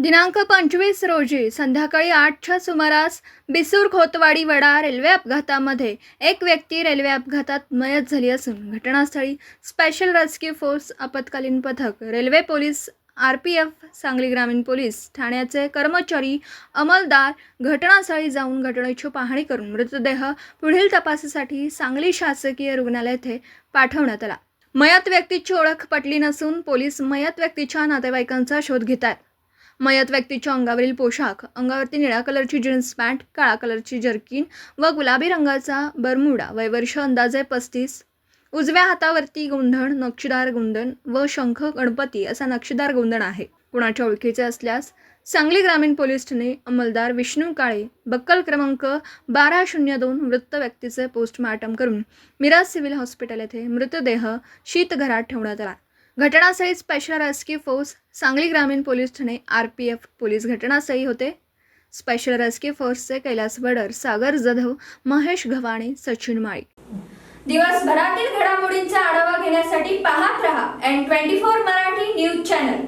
दिनांक 25 रोजी संध्याकाळी 8च्या सुमारास बिसूर खोतवाडी वडा रेल्वे अपघातामध्ये एक व्यक्ती रेल्वे अपघातात मयत झाली असून घटनास्थळी स्पेशल रेस्क्यू फोर्स आपत्कालीन पथक रेल्वे पोलीस आरपीएफ सांगली ग्रामीण पोलीस ठाण्याचे कर्मचारी अंमलदार घटनास्थळी जाऊन घटनेची पाहणी करून मृतदेह पुढील तपासासाठी सांगली शासकीय रुग्णालय येथे पाठवण्यात आला। मयत व्यक्तीची ओळख पटली नसून पोलीस मयत व्यक्तीच्या नातेवाईकांचा शोध घेत आहेत। मयत व्यक्तीच्या अंगावरील पोशाख अंगावरती निळ्या कलरची जीन्स पॅन्ट, काळा कलरची जर्किन व गुलाबी रंगाचा बरमुडा, वयवर्ष अंदाजे 35, उजव्या हातावरती गोंधण, नक्षीदार गोंधण व शंख गणपती असा नक्षीदार गोंधण आहे। कुणाच्या ओळखीचे असल्यास सांगली ग्रामीण पोलीस ठाणे अंमलदार विष्णू काळे बक्कल क्रमांक 1202 मृत व्यक्तीचे पोस्टमार्टम करून मिराज सिव्हिल हॉस्पिटल येथे मृतदेह शीतगृहात ठेवण्यात आला। घटनास्थळी स्पेशल रेस्क्यू फोर्स सांगली ग्रामीण पोलीस ठाणे आरपीएफ पोलीस घटनास्थळी होते। स्पेशल रेस्क्यू फोर्सचे कैलास बडर, सागर जाधव, महेश घवाणे, सचिन माळी। दिवसभरातील घडामोडींचा आढावा घेण्यासाठी पाहत रहा N24 मराठी न्यूज चॅनल।